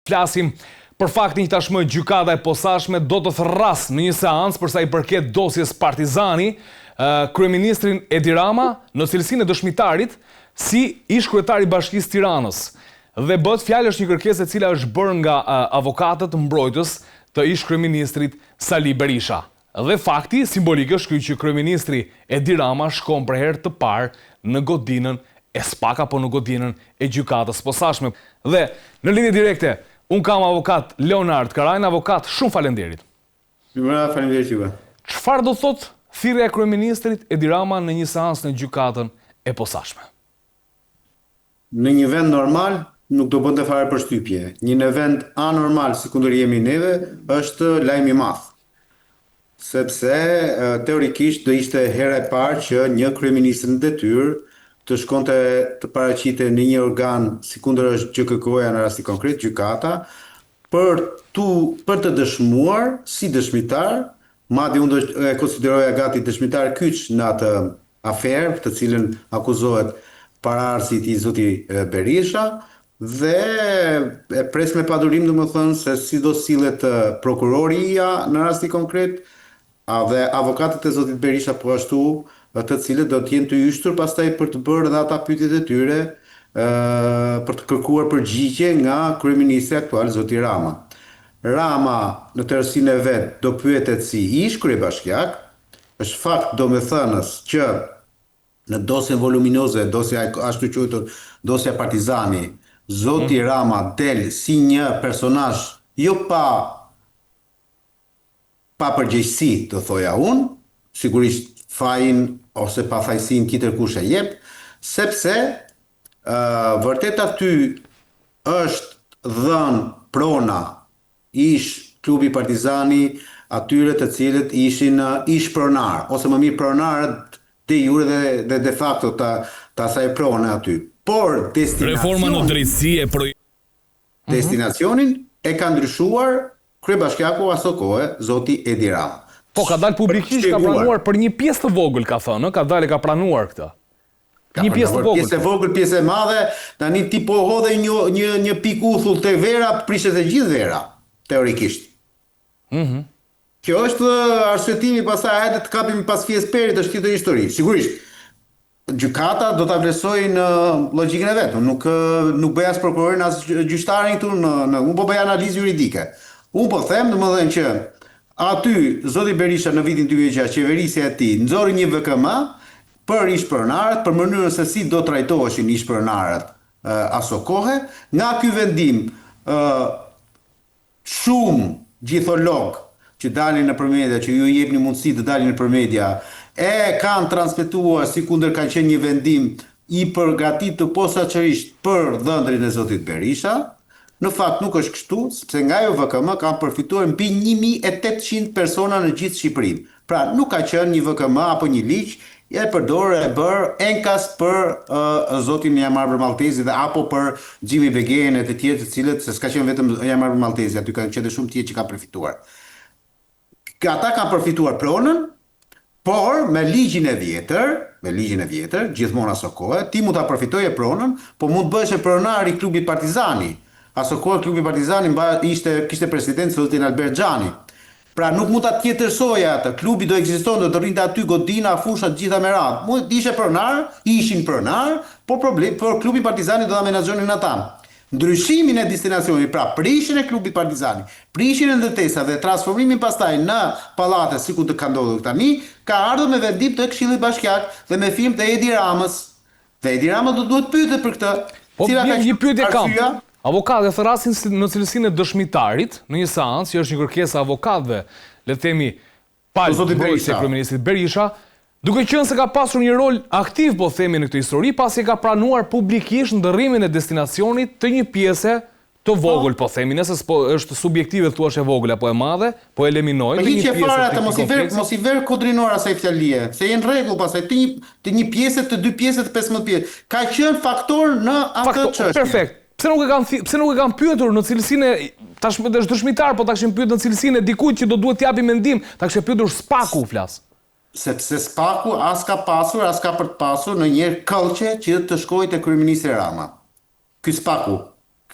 Flasim për faktin që tashmë gjykata e posaçme do të therras në një seancë për sa i përket dosjes Partizani, kryeministrin Edi Rama në cilësinë e dëshmitarit si ish kryetari i Bashkisë Tiranës. Dhe bëhet fjalë është një kërkesë e cila është bërë nga avokatët mbrojtës të ish kryeministrit Sali Berisha. Dhe fakti simbolik është ky që kryeministri Edi Rama shkon për herë të parë në godinën e SPAK apo në godinën e gjykatës posaçme. Dhe në lidhje direkte unë kam avokat Leonard Karajn, avokat, shumë falenderit. Falenderit juve. Çfarë do thot thirrja e kryeministrit Edi Rama në një seancë në gjykatën e posaçme? Në një vend normal nuk do bënte fare përshtypje. Një vend anormal si kundër jemi neve është lajm i madh. Sepse teorikisht do ishte hera e parë që një kryeminist në detyrë të shkonte të paraqitej në një organ si kundër është GKK-ja në rasti konkret, gjykata, për të dëshmuar si dëshmitar, madje unë e konsideroja gati dëshmitar kyç në atë aferë, të cilën akuzohet paraardhësit i zoti Berisha, dhe e pres me padurim domethënë se si do sillet prokuroria në rasti konkret, dhe avokatët e zotit Berisha po ashtu, të cilët do të jenë të yshtur pastaj për të bërë dhe ata pyetjet e tyre për të kërkuar përgjigje nga kryeministri aktual zoti Rama. Rama në tërësinë e vet do pyetet si ish kryebashkiak, është fakt domethënës që në dosjen voluminoze, dosja ashtu quajtur dosja Partizani, zoti Rama del si një personazh jo pa përgjegjësi, të thoja unë, sigurisht fajin ose pa fajsin tjetër kush e jep, sepse vërtet aty është dhënë prona ish klubi Partizani atyre të cilët ishin ish pronar, ose më mirë pronarët de jure dhe de facto të asaj prone aty. Por destinacionin e ka ndryshuar kryebashkiaku aso kohë, zoti Edi Rama. Po, ka dalë publikisht, ka pranuar për një pjesë të vogël, ka thënë, ka dalë ka pranuar këtë. Një pjesë të vogël. Pjesë e vogël, pjesë e madhe, tani ti po hodhe një pikë uthull te vera, prishet e gjithë vera, teorikisht. Kjo është arsyetimi pastaj hajde të kapim pas fjes perit, është tjetër histori. Sigurisht, gjykata do ta vlerësojë në logjikën e vet. Nuk bëj as prokurorin as gjyqtarin këtu unë po bëj analizë juridike. Unë po them domethënë që aty zoti Berisha në vitin 2006 qeverisja e tij nxori një VKM për ishpronarët, për mënyrën se si do trajtoheshin ishpronarët aso kohë. Nga ky vendim shumë gjitholog që dalin nëpër media, që ju jepni mundësi të dalin nëpër media, e kanë transmetuar sikundër ka qenë një vendim i përgatitur posaçërisht për dhëndrin e zotit Berisha. Në fakt nuk është kështu, sepse nga ajo VKM kanë përfituar mbi 1800 persona në gjithë Shqipërinë. Pra nuk ka qenë një VKM apo një ligj e bërë enkas për zotin Jamarbër Maltezi dhe apo për Xhimi Begejën e të tjerë të cilët se s'ka qenë vetëm Jamarbër Maltezi, aty kanë qenë shumë tjerë që kanë përfituar. Ata kanë përfituar pronën, por me ligjin e vjetër, gjithmonë aso kohë, ti mund ta përfitoje pronën, po mund të bëhesh pronar i klubit Partizani. Aso kohë klubi Partizani kishte president zotin Albert Xhani. Pra nuk mund ta tjetërsoja atë. Klubi do ekzistonte, do rrinte aty godina, fusha të gjitha me radhë. Mund ishin pronar, por klubi Partizani do ta menaxhonin ata. Ndryshimin e destinacionit, pra prishjen e klubit Partizani, prishjen e ndërtesave dhe transformimin pastaj në pallate sikur të ka ndodhur tani, ka ardhur me vendim të Këshillit Bashkiak dhe me firmë të Edi Ramës. Dhe Edi Rama do duhet pyetet për këtë. Po një pyetje kam. Avokatët therasin në cilësinë e dëshmitarit në një seancë që është një kërkesë avokatëve, le të themi, palë mbrojtësi e kryeministrit Berisha, duke qenë se ka pasur një rol aktiv, po themi, në këtë histori, pasi ka pranuar publikisht ndërrimin e destinacionit të një pjese të vogël, po themi, nëse është subjektive thuash e vogël apo e madhe, po eliminojnë të një pjesë të kompleksit. Mos i ver kodrinor asaj fjalie, se janë rregull pastaj të një pjesë, të dy pjesë, të 15 pjesë. Ka qenë faktor në atë çështje. Perfekt. Pse nuk e kanë pyetur në cilësinë e tashmë është dëshmitar, po ta kishin pyetur në cilësinë e dikujt që do duhet t'japi mendim, ta kishin pyetur SPAK-u flas. Sepse SPAK-u as ka pasur, as ka për të pasur në një këllçe që të shkojë te kryeministri Rama. Ky SPAK-u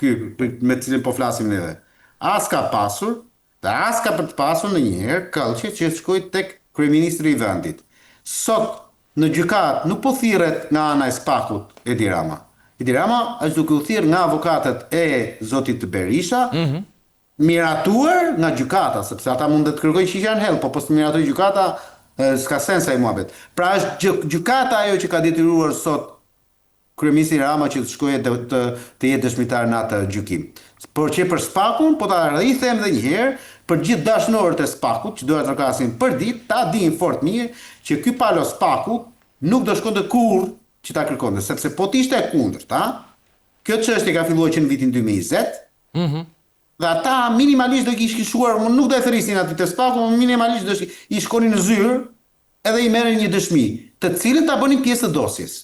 me të cilin po flasim neve. As ka pasur, dhe as ka për të pasur në njëherë këllqe që shkoj tek kryeministri i vendit. Sot në gjykat nuk po thirret nga ana e Spakut Edi Rama. Edi Rama është duke u thirrë nga avokatët e zotit Berisha, miratuar nga gjykata, sepse ata mund të kërkojnë që janë hell, po të miratoj gjykata, s'ka sens ai muhabet. Pra është gjykata ajo që ka detyruar sot kryeministri Rama që të shkojë të jetë dëshmitar në atë gjykim. Por që për Spakun, po ta rrithem edhe një herë, për gjithë dashnorët e Spakut që duhet të trakasin për ditë, ta dinë fort mirë që ky palo Spaku nuk do shkonte kurrë që ta kërkonte, sepse po të ishte e kundërt, kjo çështje ka filluar që në vitin 2020. Dhe ata minimalisht do kishin shuar, nuk do e thërrisin aty te Spaku, minimalisht do i shkonin në zyrë edhe i merrin një dëshmi, të cilën ta bënin pjesë të dosjes.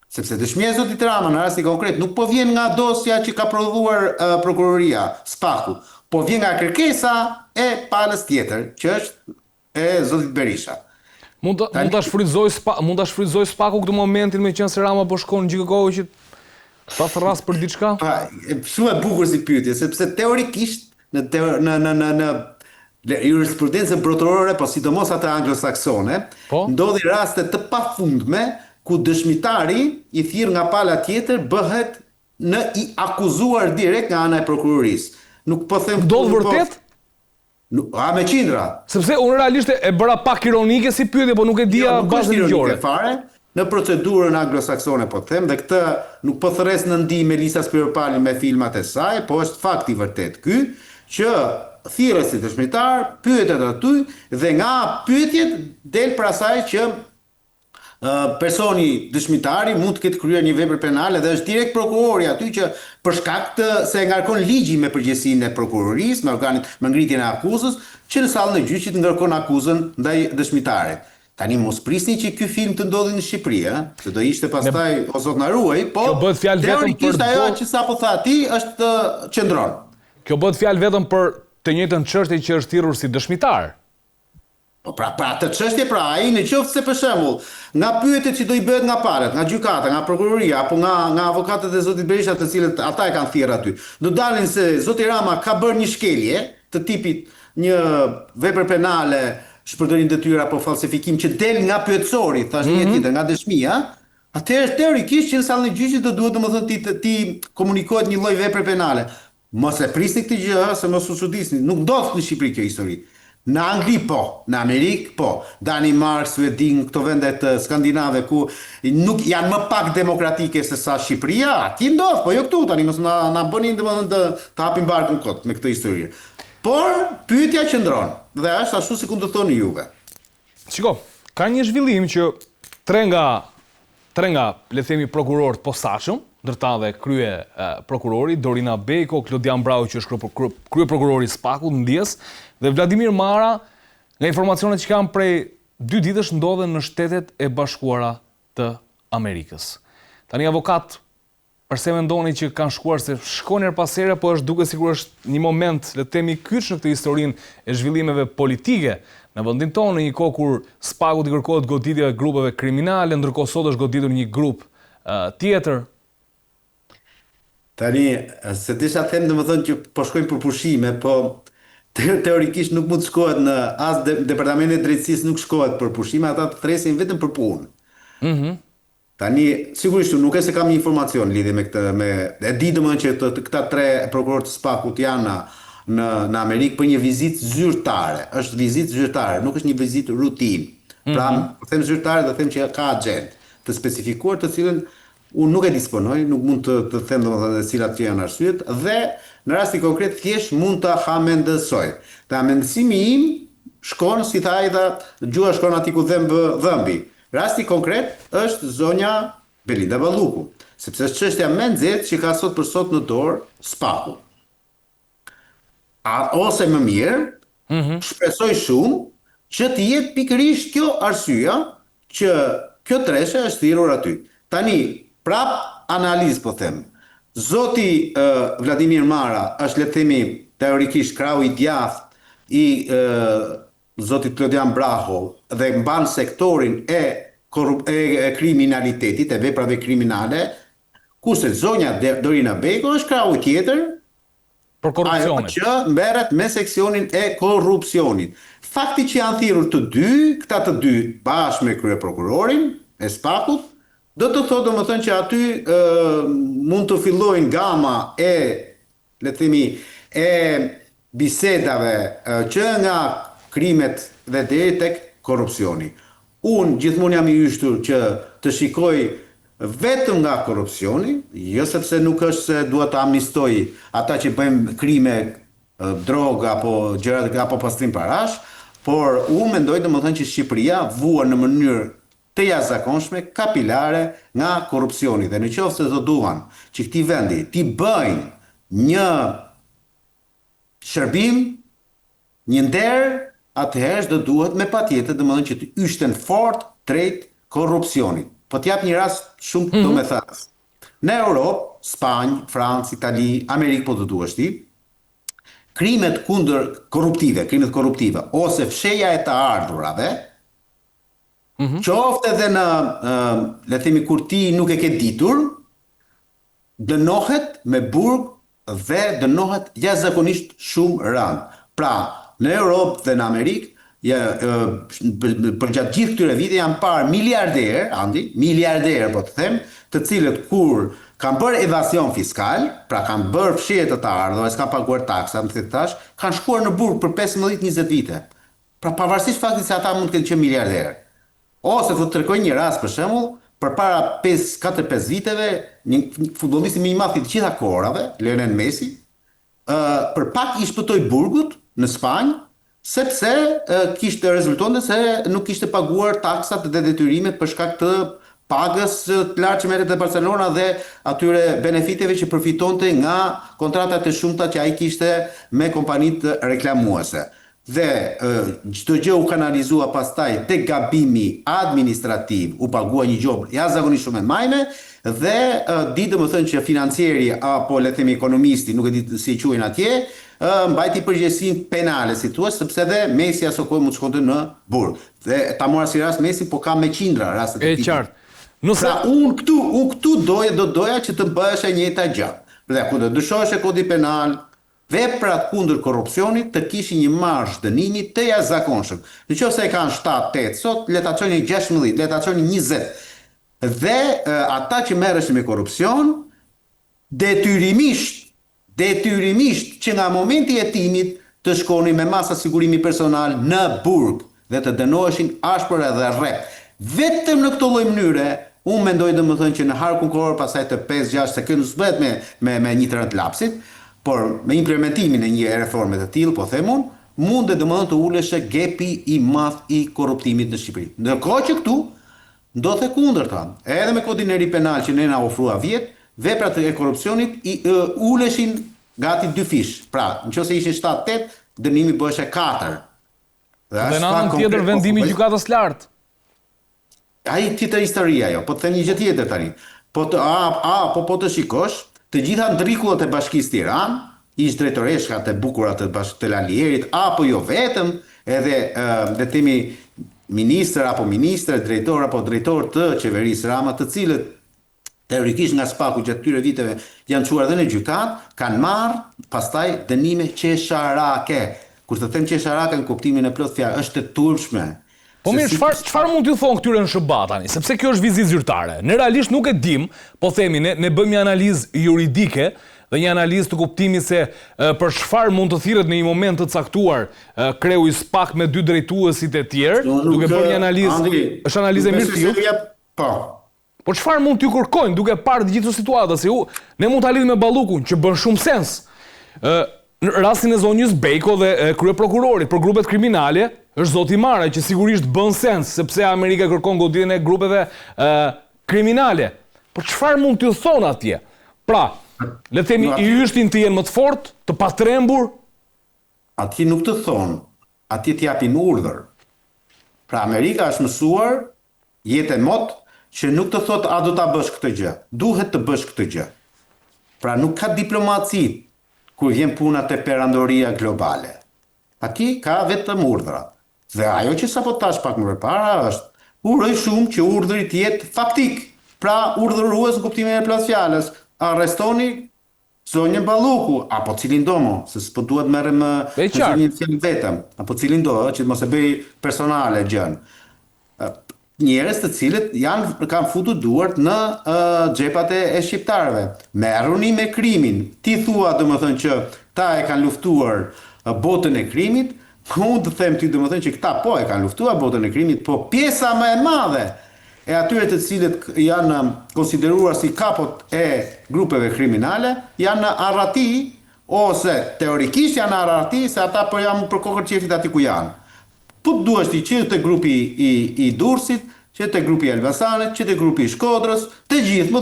Sepse dëshmia e zotit Rama në rastin konkret nuk po vjen nga dosja që ka prodhuar prokuroria Spaku, po vjen nga kërkesa e palës tjetër, që është e zotit Berisha. Mund ta shfrytëzoj Spaku këtë momentin me qenë se Rama po shkon në gjykohë që ta thras për diçka? Shumë e bukur si pyetje, sepse teorikisht në jurisprudencën prokurore, po sidomos atë anglosaksone, ndodhi raste të pafundme ku dëshmitari i thirr nga pala tjetër bëhet në i akuzuar direkt nga ana e prokurorisë. Nuk po them ndodh vërtet? Me qindra. Sepse unë realisht e bëra pak ironike si pyetje, po nuk e dija bazën ligjore. Në procedurën anglosaksone po them, dhe këtë nuk po thërres në ndihmë Elisa Spiropali me filmat e saj, po është fakt i vërtet ky, që thirrës si dëshmitar, pyetet aty dhe nga pyetjet del pra saj që personi dëshmitari mund të ketë kryer një vepër penale dhe është direkt prokurori aty që për shkak të se ngarkon ligji me përgjegjësinë e prokurorisë, me organin me ngritjen e akuzës, që në sallën e gjyqit ngarkon akuzën ndaj dëshmitarit. Tani mos prisni që ky film të ndodhi në Shqipëri, se do ishte pastaj o zot na ruaj, po teorikisht ajo që sapo tha ti është qendron. Kjo bëhet fjalë vetëm për të njëjtën çështje që është thirrur si dëshmitar. Po pra atë çështje ai në qoftë se për shembull, nga pyetjet që do i bëhet nga palët, nga gjykata, nga prokuroria apo nga avokatët e zotit Berisha, të cilët ata e kanë thirrur aty, do dalin se zoti Rama ka bërë një shkelje të tipit një vepër penale, shpërdorim detyra apo falsifikim që del nga pyetësori, thash një tjetër, nga dëshmia, atëherë teorikisht që në sallën e gjyqit do duhet domethënë ti komunikohet një lloj vepre penale. Mos e prisni këtë gjë, se mos u çudisni, nuk ndodh në Shqipëri kjo histori. Në Angli po, në Amerikë po, Danimark, Suedi, këto vendet skandinave ku nuk janë më pak demokratike se sa Shqipëria, aty ndodh, po jo këtu tani mos na bënin domethënë të hapim barkun kot me këtë histori. Por pyetja qëndron dhe është ashtu si ku do thoni juve. Shiko, ka një zhvillim që tre nga le themi prokurorët posaçëm, ndërta dhe krye prokurori Dorina Beko, Klodian Brau që është krye prokurori i Spakut ndjes dhe Vladimir Mara, nga informacionet që kanë prej 2 ditësh ndodhen në Shtetet e Bashkuara të Amerikës. Tani avokat përse mendoni që kanë shkuar se shkon her pas here, po është duke sikur është një moment, le të themi, kyç në këtë historinë e zhvillimeve politike në vendin tonë, në një kohë kur Spaku i kërkohet goditja e grupeve kriminale, ndërkohë sot është goditur një grup tjetër. Tani, se disha them domethënë që po shkojnë për pushime, po teorikisht nuk mund të shkohet në as departamenti i drejtësisë nuk shkohet për pushime, ata të thresin vetëm për punë. Tani, sigurisht nuk e se kam një informacion lidhje me këtë, e di domethënë që këta 3 prokurorë të Spakut janë në Amerikë për një vizitë zyrtare. Është vizitë zyrtare, nuk është një vizitë rutinë. Pra, them zyrtare dhe them që ka agent të specifikuar të cilën unë nuk e disponoj, nuk mund të them domethënë cilat që janë arsyet dhe në rastin konkret thjesht mund ta hamendësoj. Dhe amendësimi im shkon si tha ai dha, gjua shkon aty ku dhëmbi. Rasti konkret është zonja Belinda Balluku, sepse është çështja më e nxehtë që ka sot për sot në dorë Spaku. Ose më mirë, shpresoj shumë që të jetë pikërisht kjo arsyeja që kjo treshe është thirrur aty. Tani, prap analizë po them. Zoti Vladimir Mara është, le të themi, teorikisht krau i djathtë i zotit Klodian Brau dhe mban sektorin e kriminalitetit, e veprave kriminale, Kurse zonja Dorina Beko është krau tjetër, Për korrupsionin. ajo që merret me seksionin e korrupsionit. Fakti që janë thirrur këta të dy bashkë me kryeprokurorin e Spakut, do të thotë domethënë që aty mund të fillojnë gama e, le të themi, e bisedave që nga krimet dhe deri tek korrupsioni. Unë gjithmonë jam i yshtur që të shikoj vetëm nga korrupsioni, jo sepse nuk është se dua të amnistoj ata që bëjmë krime, drogë apo gjërat apo pastrim parash, por unë mendoj domethënë që Shqipëria vuan në mënyrë të jashtëzakonshme kapilare nga korrupsioni dhe në qoftë se do duan që këtij vendi ti bëjnë një shërbim, një nder, atëherë do duhet me patjetër domethënë që të yshten fort drejt korrupsionit. Po t'jap një rast shumë domethënës. Në Europë, Spanjë, Francë, Itali, Amerikë po të duash ti, krimet korruptive ose fsheja e të ardhurave, qoftë edhe në le të themi kur ti nuk e ke ditur, dënohet me burg dhe dënohet jashtëzakonisht shumë rënd. Pra, në Europë dhe në Amerikë, për gjatë gjithë këtyre vite janë parë miliarderë po të them, të cilët kur kanë bërë evazion fiskal, pra kanë bërë fshirje të ardhurave, s'kan paguar taksa, më tash, kanë shkuar në burg për 15-20 vite. Pra pavarësisht faktit se ata mund të kenë qenë miliarderë. Ose të tregoj një rast për shembull, përpara 4-5 viteve, një futbollist më i madh i të gjitha kohërave, Lionel Messi, për pak i shpëtoi burgut në Spanjë, sepse kishte rezultonte se nuk kishte paguar taksat dhe detyrimet për shkak të pagës të lartë që merrte te Barcelona dhe atyre benefiteve që përfitonte nga kontratat e shumta që ai kishte me kompanitë reklamuese. Dhe çdo gjë u kanalizua pastaj tek gabimi administrativ, u pagua një gjobë jashtëzakonisht shumë e majme dhe di domethënë që financieri apo le të themi ekonomisti, nuk e di si e quajnë atje, mbajti përgjegjësinë penale, si thua, sepse dhe Messi aso kohë mund të shkonte në burg. Dhe ta mora si rast Messi, po ka me qindra rastet e tij. E qartë. Nëse Pra unë këtu doja që të bëhesh e njëjta gjë. Dhe ku do dyshohesh e kodi penal, veprat kundër korrupsionit të kishin një marsh dënimi të jashtëzakonshëm. Nëse e kanë 7-8 sot, le ta çonin 16, le ta çonin 20. Dhe ata që merreshin me korrupsion, detyrimisht që nga momenti i hetimit të shkonin me masa sigurimi personal në burg dhe të dënoheshin ashpër edhe rrep. Vetëm në këtë lloj mënyre, unë mendoj domethënë që në harkun kohor pasaj të 5-6 se kjo nuk bëhet me një të rënd lapsit, por me implementimin e një reforme të tillë, po them unë, mundet domethënë të uleshë gepi i madh i korruptimit në Shqipëri. Ndërkohë që këtu ndodhte kundërta. Edhe me kodin e ri penal që ne na ofrua vjet, veprat e korrupsionit uleshin gati 2 fish. Pra, nëse ishin 7-8, dënimi bëhej 4. dhe në anën tjetër vendimi i gjykatës lartë. Ai tjetër historia ajo, po të them një gjë tjetër tani. Po të shikosh, të gjitha ndrikullat e Bashkisë Tiranë, ish drejtoreshkat e bukura të Lalierit, apo jo vetëm, edhe le të themi ministër apo ministre, drejtor apo drejtor të qeverisë Rama, të cilët teorikisht nga Spaku gjatë këtyre viteve janë çuar edhe në gjykat, kanë marrë pastaj dënime qesharake. Kur të them qesharake në kuptimin e plot fjalë, është e turpshme. Po mirë, çfarë mund t'ju thonë këtyre në SHBA tani? Sepse kjo është vizitë zyrtare. Ne realisht nuk e dim, po themi ne bëjmë një analizë juridike dhe një analizë të kuptimit se për çfarë mund të thirret në një moment të caktuar kreu i SPAK me 2 drejtuesit e tjerë, duke bërë një analizë, është analizë e mirë tillë. Po. Po çfarë mund t'ju kërkojnë duke parë të gjithë situatën? Se ne mund ta lidhim me Ballukun, që bën shumë sens. Në rastin e zonjës Beko dhe kryeprokurorit për grupet kriminale, është zoti Mara, që sigurisht bën sens, sepse Amerika kërkon goditjen e grupeve kriminale. Por çfarë mund t'ju thonë atje? Pra, le të themi i yshtin të jenë më të fortë, të patrembur. Atje nuk të thonë, atje t'japin urdhër. Pra Amerika është mësuar jetë e mot që nuk të thotë a do ta bësh këtë gjë, duhet të bësh këtë gjë. Pra nuk ka diplomaci kur vjen puna te perandoria globale. Atje ka vetëm urdhra. Dhe ajo që sapo tash pak më përpara është uroj shumë që urdhri të jetë faktik. Pra urdhërues në kuptimin e plot fjalës, arrestoni zonjën Balluku, apo cilin do mo, se s'po duhet merrem me zonjën fjalë vetëm, apo cilin do, që mos e bëj personale gjën. Njerëz të cilët kanë futur duart në xhepat e shqiptarëve. Merruni me krimin. Ti thua domethënë që ta e kanë luftuar botën e krimit, unë të them ty domethënë që këta po e kanë luftuar botën e krimit, po pjesa më e madhe e atyre të cilët janë konsideruar si kapot e grupeve kriminale, janë arrati, ose teorikisht janë arrati, se ata po janë për kokër qefit aty ku janë. Po të duhesh ti që të grupi i Durrësit, që të grupi i Elbasanit, që të grupi i Shkodrës, të gjithë,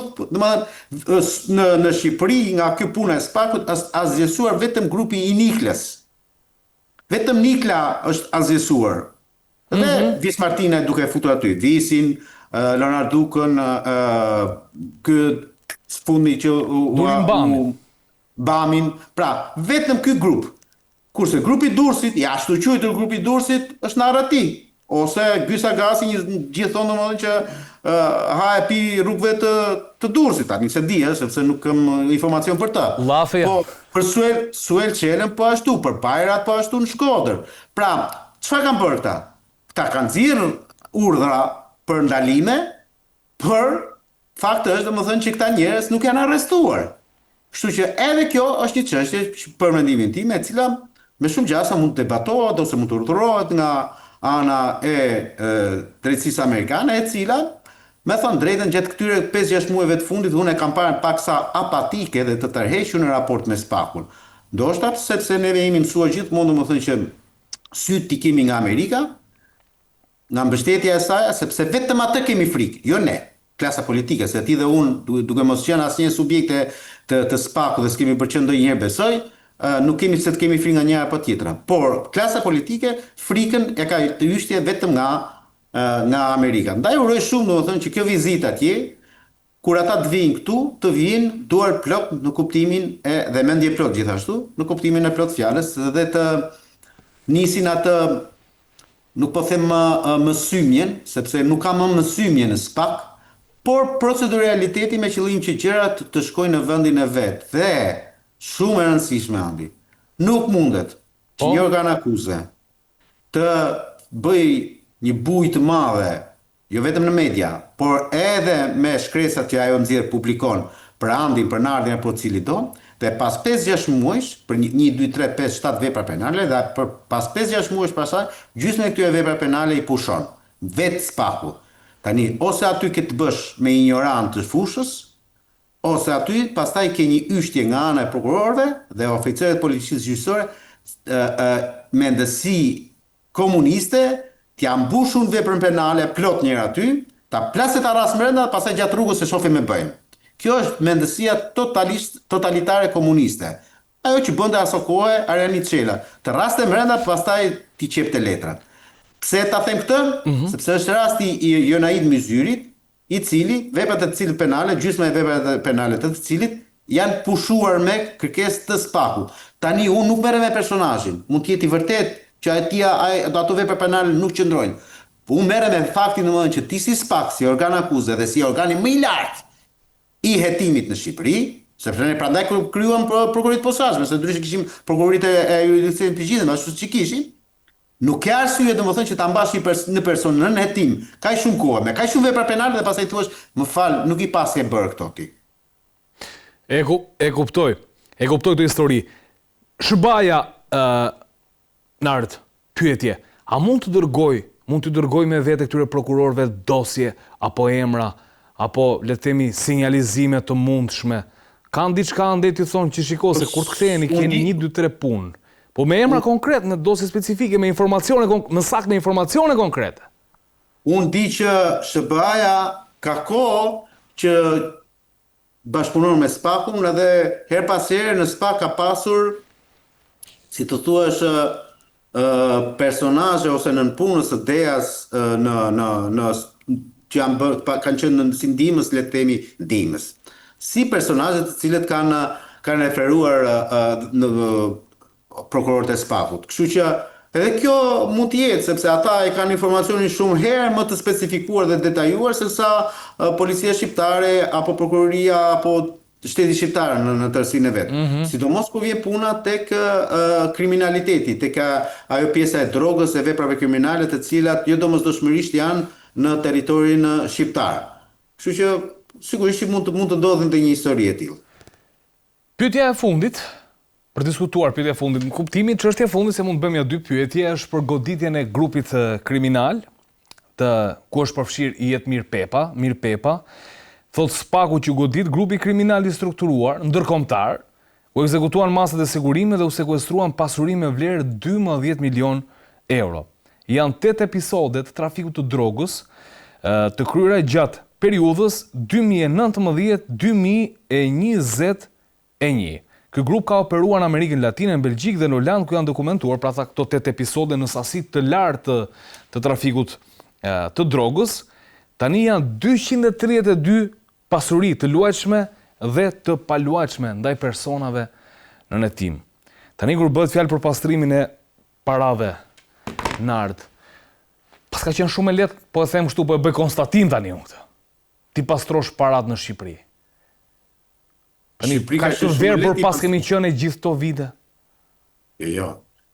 në Shqipëri nga kjo puna e SPAK-ut është azjesuar vetëm grupi i Niklës. Vetëm Nikla është azjesuar. Dhe Vis Martina duke futur aty, Visin, Leonard Dukën, ky fundi që Bamin, pra vetëm ky grup. Kurse grupi Durrësit, jashtu quajtur grupi Durrësit, është narrati. Ose Gysa Gasi, gjithë thonë domethënë që ha e pi rrugëve të Durrësit, tani se di, sepse nuk kam informacion për të. Po për Suel Çelën po ashtu, për Bajrat po ashtu në Shkodër. Pra, çfarë kanë bërë këta? Këta kanë nxjerrë urdhra për ndalime, për fakti është domethënë që këta njerëz nuk janë arrestuar. Kështu që edhe kjo është një çështje për mendimin tim, e cila me shumë gjasa mund të debatohet ose mund të urdhërohet nga ana e drejtësisë amerikane, e cila, me thënë drejtën, gjatë këtyre 5-6 muajve të fundit, unë e kam parë paksa apatike dhe të tërhequr në raport me SPAK-un. Ndoshta sepse neve jemi mësuar gjithmonë domethënë që syt t'i kemi nga Amerika, nga mbështetja e saj, sepse vetëm atë kemi frikë, jo ne, klasa politike, se ti dhe unë, duke mos qenë asnjë subjekte të SPAK-ut dhe s'kemi për që ndonjëherë besoj, nuk kemi se të kemi frikë nga njëra apo tjetra. Por klasa politike frikën e ka të yshtje vetëm nga Amerika. Ndaj uroj shumë domethënë që kjo vizitë atje, kur ata të vinë këtu, të vinë duar plot në kuptimin dhe mendje plot gjithashtu, në kuptimin e plot fjalës dhe të nisin atë, nuk po them mësymjen, sepse nuk ka më mësymje në SPAK, por proceduraliteti me qëllim që gjërat të shkojnë në vendin e vet. Dhe shumë e rëndësishme, Andi, nuk mundet që një organ akuze të bëj një bujë të madhe, jo vetëm në media, por edhe me shkresat që ajo nxjerr publikon për Andin, për Nardin apo cili do, dhe pas 5-6 muajsh, për 1, 2, 3, 5, 7 vepra penale, dhe pas 5-6 muajsh pasaj, gjysmë e këtyre vepra penale i pushon. Vetë SPAK-u. Tani, ose aty ke të bësh me ignorant të fushës, ose aty pastaj ke një yshtje nga ana e prokurorëve dhe oficerët policisë gjyqësore me ndësi komuniste, t'ja mbushun veprën penale plot njëra aty, ta plaset arras mbrenda, pastaj gjatë rrugës se shohim me bëjmë. Kjo është mendësia totalitare komuniste. Ajo që bënte aso kohë Ariani Çela. Të raste mbrenda, pastaj ti qepte letrat. Pse ta them këtë? Sepse është rasti i Jonaid Myzyrit, i cili veprat e cilit penale, gjysma e veprave penale të cilit janë pushuar me kërkesë të SPAK-ut. Tani unë nuk merrem me personazhin. Mund të jetë i vërtet që ato vepra penale nuk qëndrojnë. Po unë merrem me faktin domethënë që ti si SPAK, si organ akuze dhe si organi më i lartë i hetimit në Shqipëri, sepse ne prandaj kryuam prokurit posaçme, se ndryshe kishim prokurit e jurisdiksionit të gjithë, ashtu si kishim, nuk ka arsye domethënë që ta mbash në person në hetim kaq shumë kohë, me kaq shumë vepra penale dhe pastaj thuash, më fal, nuk i pas ke bërë këto ti. E kuptoj këtë histori. Shëbaja Nard, pyetje, a mund të dërgoj me vete këtyre prokurorëve dosje apo emra, apo le të themi sinjalizime të mundshme? Kanë diçka ande ti thonë që shiko se kur të ktheheni keni 1, 2, 3 punë. Po me emra konkret në dosje specifike, me informacione më saktë, me informacione konkrete. Unë di që SBA-ja ka kohë që bashkëpunon me SPAK-un edhe her pas here në SPAK ka pasur, si të thuash, personazhe ose nën punës së DEA-s që kanë qenë në si ndihmës, le të themi ndihmës. Si personazhe të cilët kanë referuar në prokurorët e SPAK-ut. Kështu që Edhe kjo mund të jetë, sepse ata e kanë informacionin shumë herë më të specifikuar dhe detajuar se sa policia shqiptare apo prokuroria apo shteti shqiptar në tërësinë e vet. Sidomos kur vjen puna tek kriminaliteti, tek ajo pjesa e drogës e veprave kriminale të cilat jo domosdoshmërisht janë në territorin shqiptar. Kështu që sigurisht që mund të ndodhin të një histori e tillë. Pyetja e fundit, për diskutuar pyetja e fundit, në kuptimin çështja e fundit se mund të bëjmë ja dy pyetje është për goditjen e grupit kriminal ku është përfshirë i Jetmir Pepa. Thot Spaku që godit grupi kriminal i strukturuar, ndërkombëtar, u ekzekutuan masat e sigurime dhe u sekuestruan pasuri me vlerë 12 milion euro. Janë 8 episode të trafikut të drogës të kryera gjatë periudhës 2019-2021. Ky grup ka operuar në Amerikën Latine, në Belgjikë dhe në Holandë, ku janë dokumentuar pra këto 8 episode në sasi të lartë të trafikut të drogës. Tani janë 232 pasuri të luajtshme dhe të paluajtshme ndaj personave në hetim. Tani kur bëhet fjalë për pastrimin e parave në art, pas ka qenë shumë e lehtë, po e them kështu, po e bëj konstatim tani unë këtë. Ti pastrosh parat në Shqipëri. Tani ka të verë për pas kemi qenë gjithë këto vite. Jo.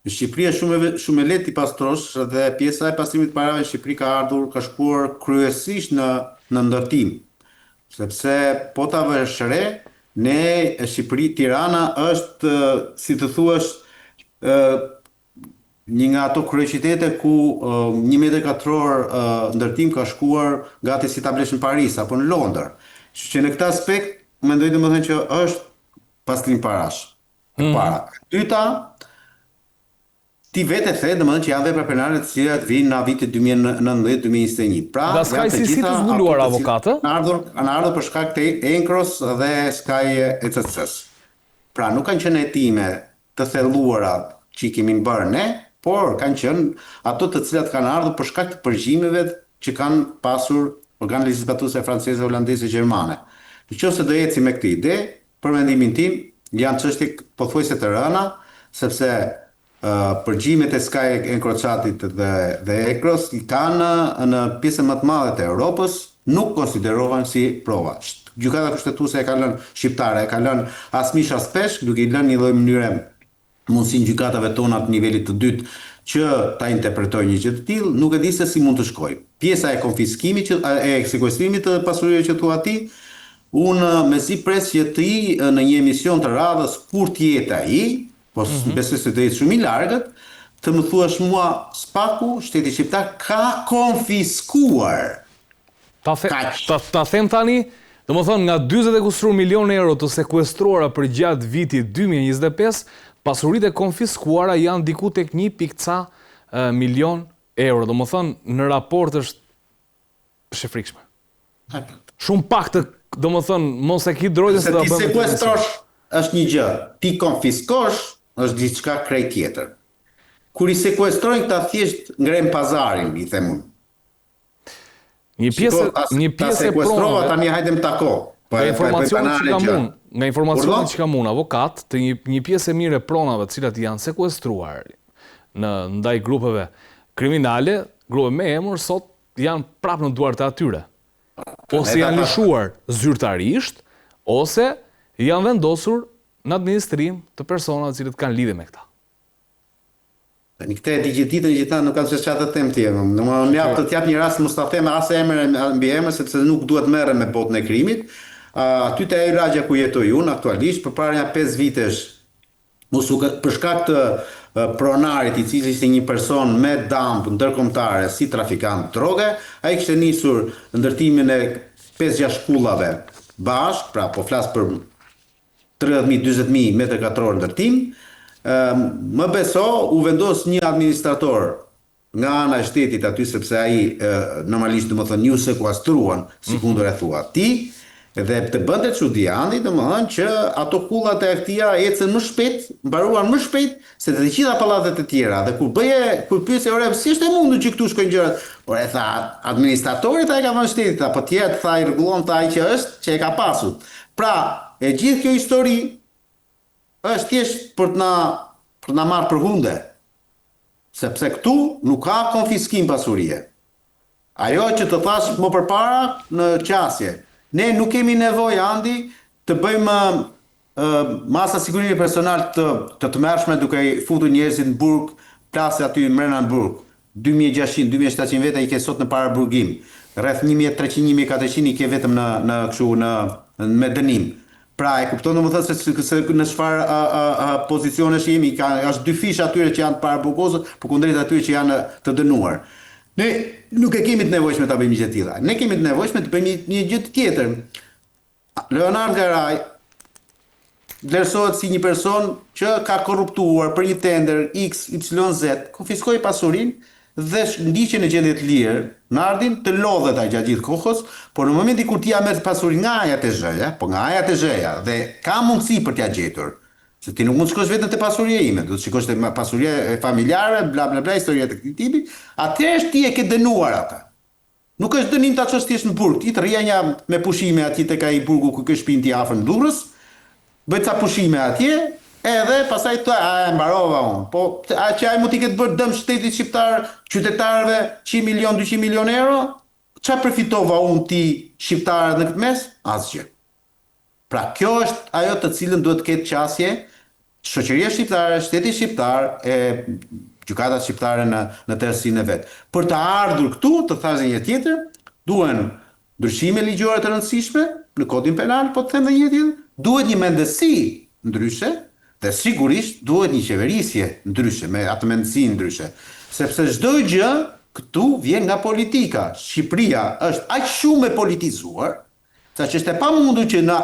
Në Shqipëri është shumë e lehtë ti pastrosh dhe pjesa e pastrimit të parave në Shqipëri ka shkuar kryesisht në ndërtim. Sepse po ta vësh re, ne Shqipëri, Tirana është, si të thuash, një nga ato kryeqytete ku 1 metër katror ndërtim ka shkuar gati si ta blesh në Paris apo në Londër. Kështu që në këtë aspekt mendoj domethënë që është pastrim parash. Para. Dyta, ti vetë the domethënë që janë vepra penale të cilat vinë në vitin 2019-2021. Pra, nga s'ka si të zbuluar avokatë? Kanë ardhur për shkak të Enkros dhe Skaj ECC-s. Pra, nuk kanë qenë hetime të thelluara që i kemi bërë ne, por kanë qenë ato të cilat kanë ardhur për shkak të përgjimeve që kanë pasur organet legjislatuse franceze, holandeze, gjermane. Nëse do eci me këtë ide, për mendimin tim, janë çështje pothuajse të rëna, sepse përgjimet e Skaj Enkroçatit dhe Ekros kanë në pjesën më të madhe të Europës nuk konsiderohen si prova. Gjykata kushtetuese e ka lënë shqiptare, e ka lënë as mish as pesh, duke i lënë një lloj mënyre mundësinë gjykatave tona të nivelit të dytë që ta interpretojnë një gjë të tillë, nuk e di se si mund të shkojë. Pjesa e konfiskimit e sekuestrimit të pasurive që thua ti, unë mezi pres që ti në një emision të radhës kur të jetë ai, po besoj se do jetë shumë i largët, të më thuash mua Spaku, shteti shqiptar ka konfiskuar. Ta them tani, domethënë nga 40 e kusur milion euro të sekuestruara për gjatë vitit 2025, pasuritë e konfiskuara janë diku tek 1.ca milion euro. Domethënë në raport është frikshme. Shumë pak të, domethënë mos e ki drojtën se do bëjmë. Ti sekuestrosh është një gjë, ti konfiskosh është diçka krejt tjetër. Kur i sekuestrojnë këta thjesht ngren pazarin, i them unë. Një pjesë e pronave tani hajde më tako. Nga informacionet që kam unë, avokat, të një pjesë e mirë e pronave të cilat janë sekuestruar në ndaj grupeve kriminale, grupe me emër sot janë prapë në duart e atyre. Ose janë lëshuar zyrtarisht, ose janë vendosur në administrim të personave të cilët kanë lidhje me këta. Në këtë digjititën gjithanë nuk kanë se çfarë të them ti. Unë jap të jap një rast mos ta them as emër mbi emër sepse nuk duhet merrem me botën e krimit. Aty te Iraqja ku jetoj unë aktualisht përpara 5 vitesh për shkak të pronarit i cili ishte një person me damp ndërkombëtare si trafikant droge, ai kishte nisur ndërtimin e 5-6 shkullave bashk, pra po flas për 30.000-40.000 metër katror ndërtim. Më beso, u vendos një administrator nga ana e shtetit aty sepse ai normalisht domethënë ju sekuestruan, sikundër e thua ti, dhe të bënte çudi andi, domethënë që ato kullat e aktia ecën më shpejt, mbaruan më shpejt se të gjitha pallatet e tjera. Dhe kur pyese ore si është e mundur që këtu shkojnë gjërat, por e tha administratori ta e ka vënë shtetit, apo tjetër tha i rregullon ta ai që është, që e ka pasur. Pra, e gjithë kjo histori është thjesht për të na marrë për hunde. Sepse këtu nuk ka konfiskim pasurie. Ajo që të thash më përpara në qasje, ne nuk kemi nevojë Andi të bëjmë masa sigurimi personal të mërshme duke i futur njerëzit në burg, plasë aty mrena në burg. 2600, 2700 vete i ke sot në paraburgim. Rreth 1300, 1400 i ke vetëm me dënim. Pra e kupton domethënë se në çfarë pozicionesh jemi, është dy fish atyre që janë paraburgosur, përkundrejt atyre që janë të dënuar. Ne nuk e kemi të nevojshme ta bëjmë gjë të tilla. Ne kemi të nevojshme të bëjmë një gjë tjetër. Leonard Garaj vlerësohet si një person që ka korruptuar për një tender X, Y, Z, konfiskoi pasurinë dhe ndiqen në gjendje të lirë, Nardin të lodhet ai gjatë gjithë kohës, por në momentin kur ti ja merr pasurinë nga aja të zhëja, nga aja të zhëja dhe ka mundësi për t'ia gjetur. Se ti nuk mund të shkosh vetëm te pasuria ime, do të shikosh te pasuria e familjarëve, bla bla bla, historia të këtij tipi, atëherë ti e ke dënuar ata. Nuk është dënim ta çosh thjesht në burg, ti të rria me pushime aty tek ai burgu ku ke shtëpinë ti afër në Durrës, bëj ca pushime atje, edhe pastaj thua, mbarova unë. Po që ai mund t'i ketë bërë dëm shtetit shqiptar, qytetarëve 100 milion, 200 milion euro, çfarë përfitova unë ti shqiptarët në këtë mes? Asgjë. Pra kjo është ajo të cilën duhet të ketë qasje shoqëria shqiptare, shteti shqiptar, gjykata shqiptare në tërësinë e vet. Për të ardhur këtu, të thashë një tjetër, duhen ndryshime ligjore të rëndësishme në kodin penal, po të them edhe një tjetër, duhet një mendësi ndryshe dhe sigurisht duhet një qeverisje ndryshe, me atë mendësi ndryshe. Sepse çdo gjë këtu vjen nga politika. Shqipëria është aq shumë e politizuar, sa që është e pamundur që në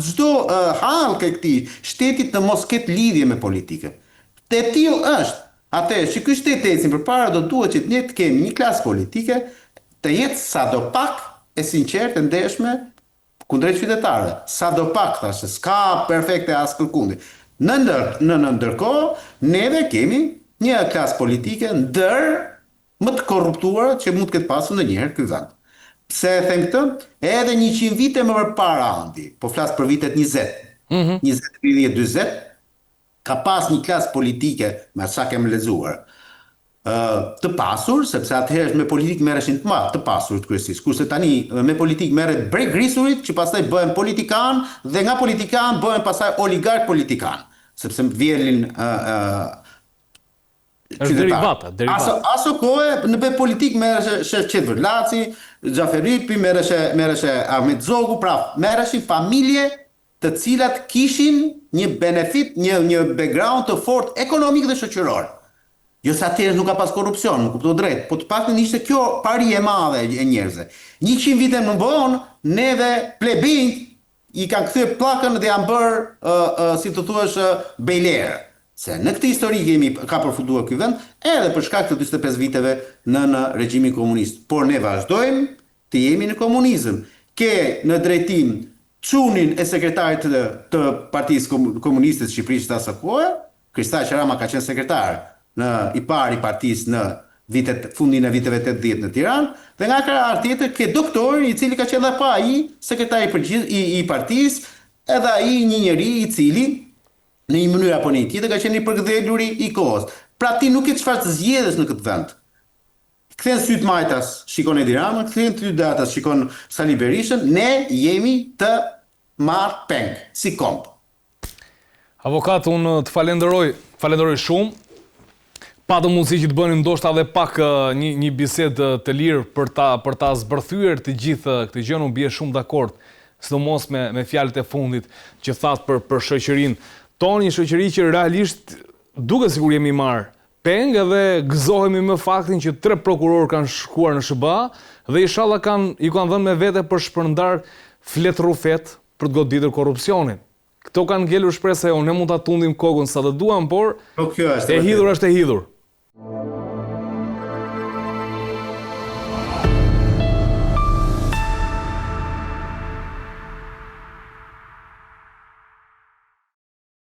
çdo hallkë këtij shtetit të mos ketë lidhje me politikën. Te tillë është. Atëherë, që ky shtet ecin përpara do duhet që ne të kemi një klasë politike të jetë sadopak e sinqertë, e ndershme kundrejt qytetarëve. Sadopak thashë, s'ka perfekte as kërkundi. Në ndërkohë, neve kemi një klasë politike ndër më të korruptuara që mund të ketë pasur ndonjëherë ky vend. Pse e them këtë? Edhe 100 vite më përpara Andi, po flas për vitet 20. 20-20, ka pas një klasë politike, me sa kem lexuar, të pasur, sepse atëherë me politikë merreshin të pasur të kryesisht. Kurse tani me politikë merret breg grisurit, që pastaj bëhen politikan dhe nga politikan bëhen pastaj oligark politikan, sepse vjelin derivata. Aso kohë në politikë merreshe Qedvër Laci, Xhaferipi, merreshe Ahmet Zogu, pra merreshin familje të cilat kishin një benefit, një background të fortë ekonomik dhe shoqëror. Jo sa atëherë nuk ka pas korrupsion, nuk kuptoj drejt, po të paktën ishte kjo pari e madhe e njerëzve. 100 vite më vonë, neve plebinjt i kanë kthyer pllakën dhe janë bërë, si të thuash, bejlerë. Se në këtë histori ka përfunduar ky vend, edhe për shkak të 45 viteve në regjimin komunist. Por ne vazhdojmë të jemi në komunizëm. Ke në drejtim çunin e sekretarit të Partisë Komuniste të Shqipërisë të asaj kohe, Kristall Qarama ka qenë sekretar i parë i partisë në fundin e viteve 80 në Tiranë, dhe nga krah tjetër ke doktorin i cili ka qenë dhe pa ai sekretar i partisë, edhe ai një njeri i cili në një mënyrë apo në një tjetër ka qenë i përkthjelur i kohës. Pra ti nuk ke çfarë të zgjedhësh në këtë vend. Kthen syt Majtas, shikon Edi Rama, kthen syt Datas, shikon Sali Berishën, ne jemi të marr peng, si komp. Avokat, unë të falenderoj shumë. Pa të mundësi që të bënim ndoshta edhe pak një bisedë të lirë për ta zbërthyer të gjithë këtë gjë, unë bie shumë dakord, sidomos me fjalët e fundit që thatë për shoqërinë tonë, një shoqëri që realisht duket sikur jemi marr peng, edhe gëzohemi me faktin që 3 prokurorë kanë shkuar në SBA dhe inshallah i kanë dhënë me vete për shpërndar flet rrufet për të goditur korrupsionin. Këto kanë ngelur shpresë, ne mund ta tundim kokën sa të duam, por e hidhur është e hidhur.